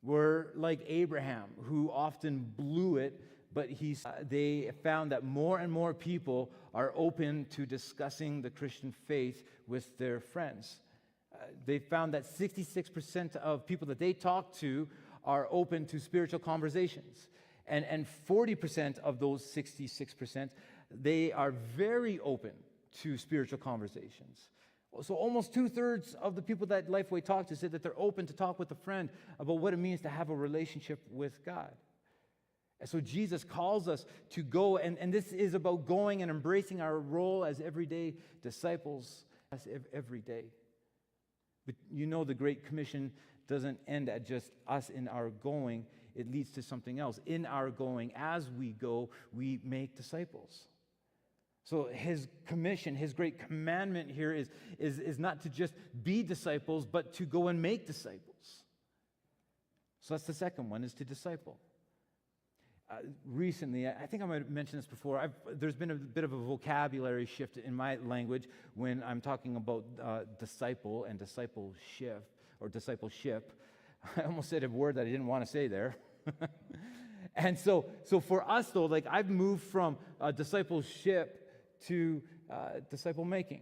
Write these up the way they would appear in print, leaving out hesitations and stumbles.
We're like Abraham, who often blew it, but they found that more and more people are open to discussing the Christian faith with their friends. They found that 66% of people that they talk to are open to spiritual conversations. And 40% of those 66%, they are very open to spiritual conversations. So almost 2/3 of the people that Lifeway talked to said that they're open to talk with a friend about what it means to have a relationship with God. And so Jesus calls us to go, and this is about going and embracing our role as everyday disciples every day. But you know the Great Commission doesn't end at just us in our going. It leads to something else. In our going, as we go, we make disciples. So his commission, his great commandment here is not to just be disciples, but to go and make disciples. So that's the second one, is to disciple. Recently, I think I might have mentioned this before, there's been a bit of a vocabulary shift in my language when I'm talking about disciple and discipleship, or discipleship. I almost said a word that I didn't want to say there. And so for us, though, like I've moved from discipleship to disciple making.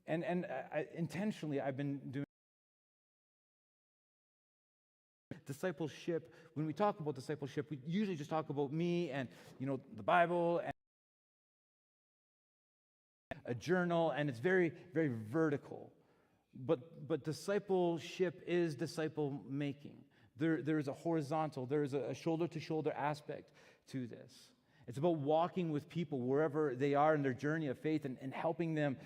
And intentionally, I've been doing discipleship. When we talk about discipleship, we usually just talk about me and, the Bible and a journal, and it's very, very vertical. But discipleship is disciple making. There is a horizontal, there is a shoulder-to-shoulder aspect to this. It's about walking with people wherever they are in their journey of faith and helping them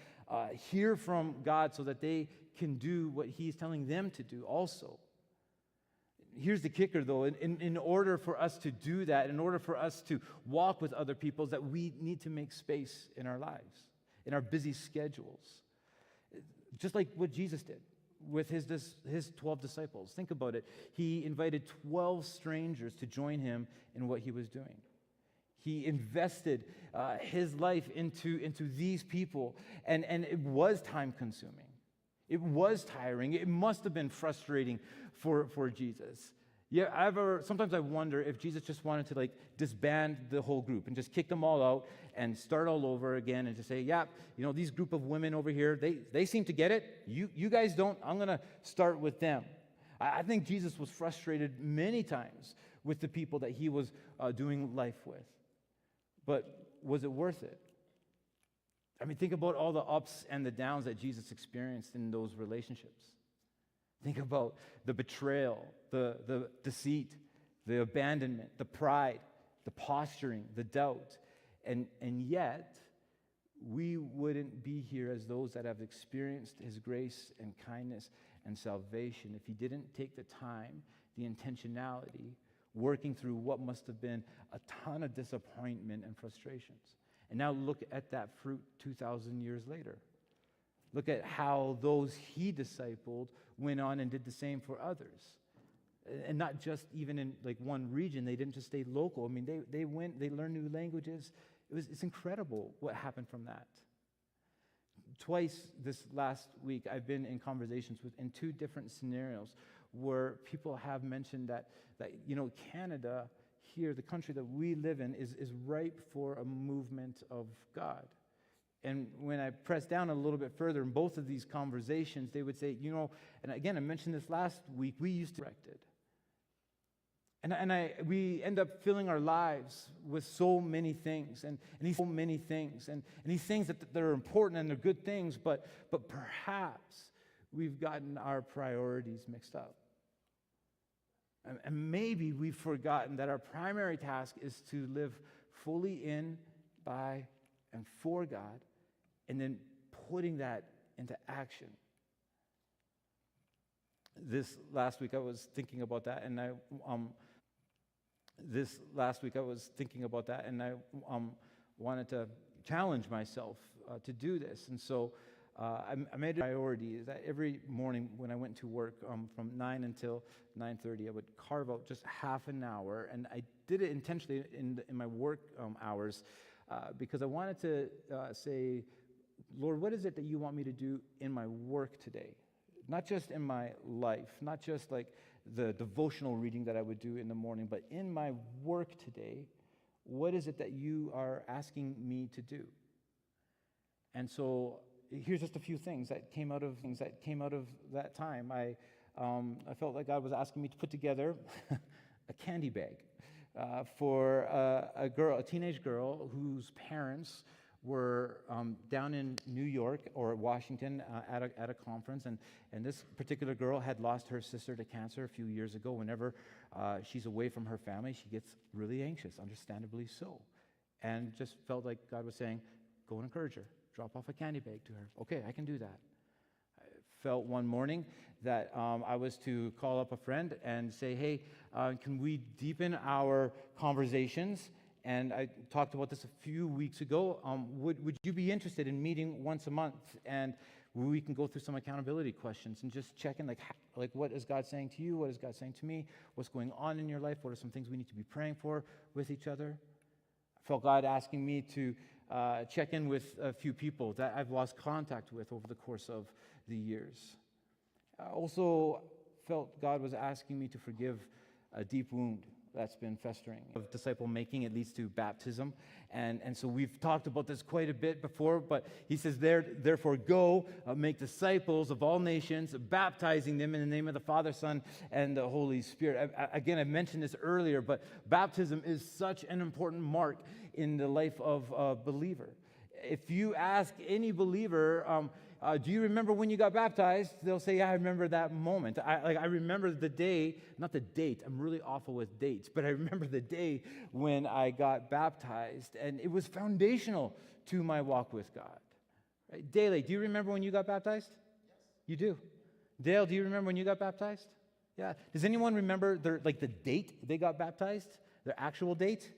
hear from God so that they can do what He's telling them to do also. Here's the kicker, though. In order for us to do that, in order for us to walk with other people, is that we need to make space in our lives, in our busy schedules. Just like what Jesus did with his 12 disciples. Think about it. He invited 12 strangers to join him in what he was doing. He invested his life into these people, and it was time-consuming. It was tiring. It must have been frustrating for Jesus. Yeah, sometimes I wonder if Jesus just wanted to disband the whole group and just kick them all out and start all over again and just say, yeah, these group of women over here, they seem to get it. You guys don't. I'm going to start with them. I think Jesus was frustrated many times with the people that he was doing life with. But was it worth it? I mean, think about all the ups and the downs that Jesus experienced in those relationships. Think about the betrayal, the deceit, the abandonment, the pride, the posturing, the doubt. And yet, we wouldn't be here as those that have experienced his grace and kindness and salvation if he didn't take the time, the intentionality, working through what must have been a ton of disappointment and frustrations. And now look at that fruit 2,000 years later. Look at how those he discipled went on and did the same for others. And not just even in one region. They didn't just stay local. I mean, they went, they learned new languages. It's incredible what happened from that. Twice this last week, I've been in conversations in two different scenarios where people have mentioned that Canada here, the country that we live in, is ripe for a movement of God. And when I press down a little bit further in both of these conversations, they would say, and again, I mentioned this last week, we used to direct it. And we end up filling our lives with so many things, and these things that are important and they're good things, but perhaps we've gotten our priorities mixed up. And maybe we've forgotten that our primary task is to live fully in, by, and for God, and then putting that into action. This last week I was thinking about that, and I wanted to challenge myself to do this, and so I made it a priority that every morning when I went to work from 9 until 9:30, I would carve out just half an hour, and I did it intentionally in my work hours because I wanted to say, Lord, what is it that you want me to do in my work today? Not just in my life, not just the devotional reading that I would do in the morning, but in my work today, what is it that you are asking me to do? And so here's just a few things that came out of that time. I felt like God was asking me to put together a candy bag for a teenage girl whose parents were down in New York or Washington at a conference, and this particular girl had lost her sister to cancer a few years ago. Whenever she's away from her family, she gets really anxious, understandably so, and just felt like God was saying, go and encourage her, drop off a candy bag to her. Okay, I can do that. I felt one morning that I was to call up a friend and say, hey, can we deepen our conversations? And I talked about this a few weeks ago. Would you be interested in meeting once a month? And we can go through some accountability questions and just check in, like what is God saying to you? What is God saying to me? What's going on in your life? What are some things we need to be praying for with each other? I felt God asking me to check in with a few people that I've lost contact with over the course of the years. I also felt God was asking me to forgive a deep wound that's been festering. Of disciple making, it leads to baptism. And so we've talked about this quite a bit before, but he says, therefore go, make disciples of all nations, baptizing them in the name of the Father, Son, and the Holy Spirit. Again, I mentioned this earlier, but baptism is such an important mark in the life of a believer. If you ask any believer, do you remember when you got baptized? They'll say, yeah, I remember that moment. I remember the day, not the date. I'm really awful with dates, but I remember the day when I got baptized, and it was foundational to my walk with God. Right? Dale, do you remember when you got baptized? Yes. You do. Dale, do you remember when you got baptized? Yeah. Does anyone remember the date they got baptized? Their actual date?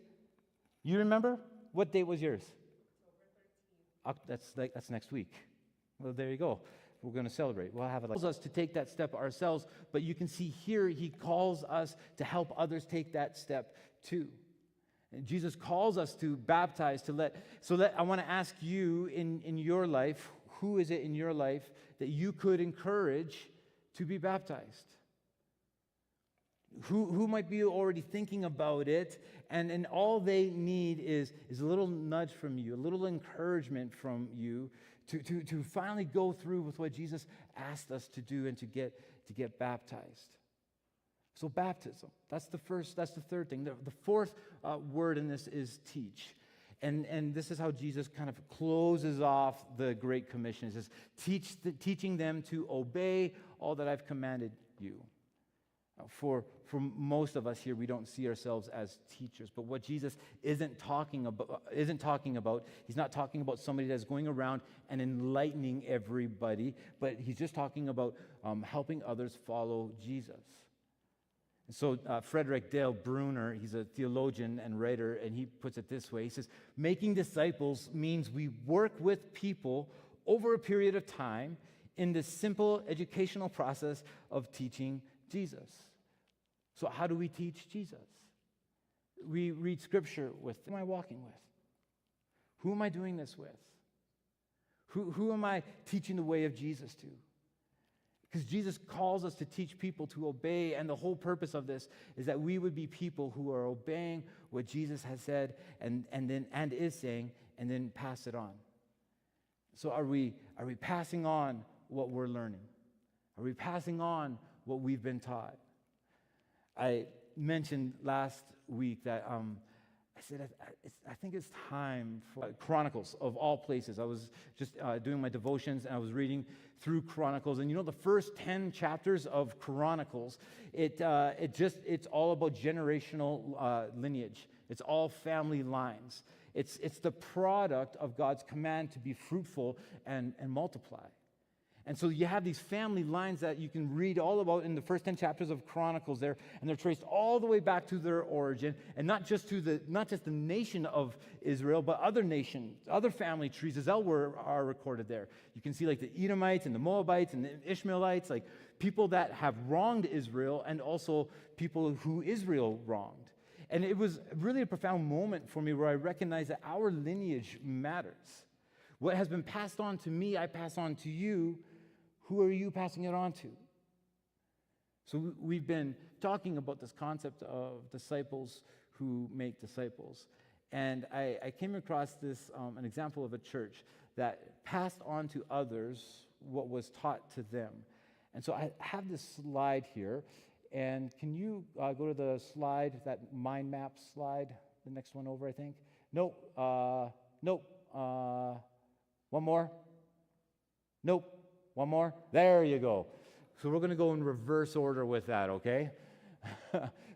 You remember? What date was yours? October 13th. That's next week. Well, there you go. We're going to celebrate. We'll have it. He calls us to take that step ourselves, but you can see here he calls us to help others take that step too. And Jesus calls us to baptize, I want to ask you in your life, who is it in your life that you could encourage to be baptized? Who might be already thinking about it, and all they need is a little nudge from you, a little encouragement from you to finally go through with what Jesus asked us to do and to get baptized. So baptism, that's the third thing. The fourth word in this is teach. And this is how Jesus kind of closes off the Great Commission. It says, teaching them to obey all that I've commanded you. For most of us here, we don't see ourselves as teachers. But what Jesus isn't talking about, he's not talking about somebody that's going around and enlightening everybody, but he's just talking about helping others follow Jesus. And so Frederick Dale Bruner, he's a theologian and writer, and he puts it this way. He says, making disciples means we work with people over a period of time in the simple educational process of teaching Jesus. So how do we teach Jesus? We read Scripture with. Who am I walking with? Who am I doing this with? Who am I teaching the way of Jesus to? Because Jesus calls us to teach people to obey, and the whole purpose of this is that we would be people who are obeying what Jesus has said and is saying, and then pass it on. So are we passing on what we're learning? Are we passing on what we've been taught? I mentioned last week that I said I think it's time for Chronicles of all places. I was just doing my devotions and I was reading through Chronicles, and the first 10 chapters of Chronicles, it's all about generational lineage. It's all family lines. It's the product of God's command to be fruitful and multiply. And so you have these family lines that you can read all about in the first 10 chapters of Chronicles there, and they're traced all the way back to their origin, and not just the nation of Israel, but other nations, other family trees as well are recorded there. You can see like the Edomites and the Moabites and the Ishmaelites, like people that have wronged Israel, and also people who Israel wronged. And it was really a profound moment for me where I recognized that our lineage matters. What has been passed on to me, I pass on to you. Who are you passing it on to? So we've been talking about this concept of disciples who make disciples. And I came across this, an example of a church that passed on to others what was taught to them. And so I have this slide here. And can you go to the slide, that mind map slide, the next one over, I think? Nope. Nope. One more. Nope. One more. There you go. So we're going to go in reverse order with that, okay?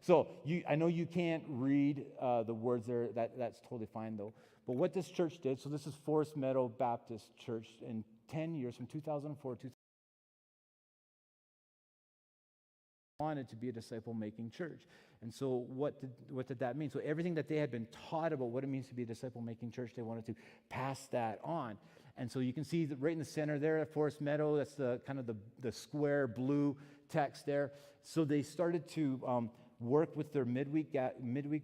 So I know you can't read the words there. That's totally fine, though. But what this church did, so this is Forest Meadow Baptist Church, in 10 years, from 2004 to wanted to be a disciple-making church. And so what did that mean? So everything that they had been taught about what it means to be a disciple-making church, they wanted to pass that on. And so you can see that right in the center there at Forest Meadow, that's the kind of the square blue text there. So they started to work with their midweek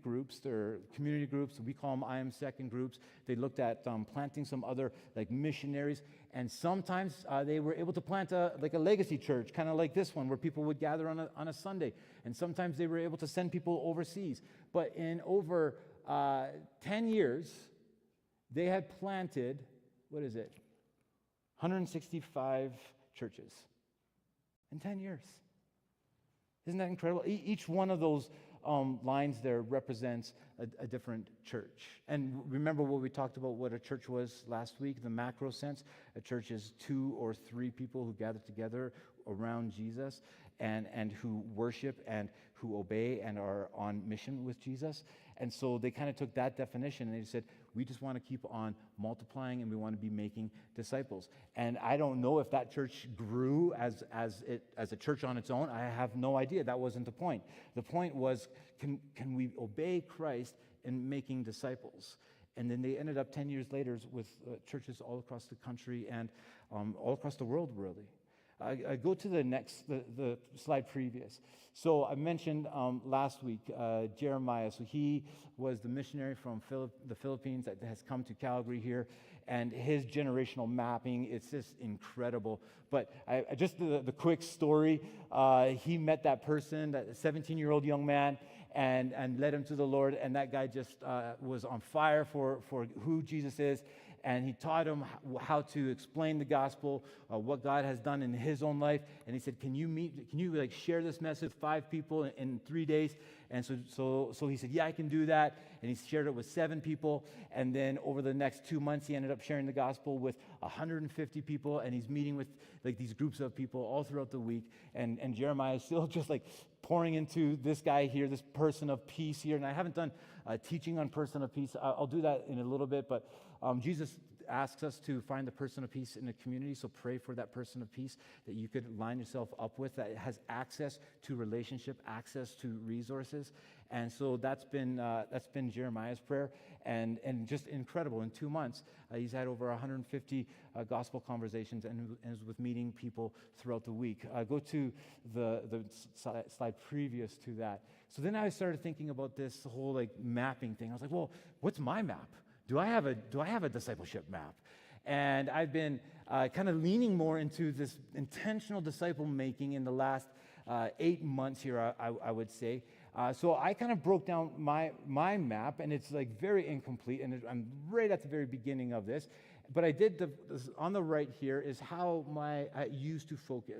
groups, their community groups. We call them I Am Second groups. They looked at planting some other like missionaries. And sometimes they were able to plant a legacy church, kind of like this one, where people would gather on a Sunday. And sometimes they were able to send people overseas. But in over 10 years, they had planted, 165 churches in 10 years. Isn't that incredible? Each one of those lines there represents a different church. And remember what we talked about, what a church was last week, the macro sense. A church is 2 or 3 people who gather together around Jesus and who worship and who obey and are on mission with Jesus. And so they kind of took that definition and they said, we just want to keep on multiplying and we want to be making disciples. And I don't know if that church grew as a church on its own. I have no idea. That wasn't the point. The point was, can we obey Christ in making disciples? And then they ended up 10 years later with churches all across the country and all across the world, really. I go to the slide previous. So I mentioned last week Jeremiah. So he was the missionary from the Philippines that has come to Calgary here, and his generational mapping, it's just incredible. But just the quick story, he met that person, that 17-year-old young man, and led him to the Lord, and that guy just was on fire for who Jesus is. And he taught him how to explain the gospel, what God has done in his own life. And he said, can you share this message with 5 people in 3 days? And so he said, yeah, I can do that. And he shared it with 7 people. And then over the next 2 months, he ended up sharing the gospel with 150 people. And he's meeting with these groups of people all throughout the week. And Jeremiah is still just pouring into this guy here, this person of peace here. And I haven't done teaching on person of peace. I'll do that in a little bit. But Jesus asks us to find the person of peace in the community, so pray for that person of peace that you could line yourself up with, that has access to relationship, access to resources. And so that's been Jeremiah's prayer, and just incredible. In 2 months, he's had over 150 gospel conversations and is with meeting people throughout the week. Go to the slide previous to that. So then I started thinking about this whole mapping thing. I was like, well, what's my map? Do I have a discipleship map? And I've been kind of leaning more into this intentional disciple making in the last 8 months here, I would say. So I kind of broke down my map, and it's very incomplete, and I'm right at the very beginning of this. But I did on the right here is how I used to focus.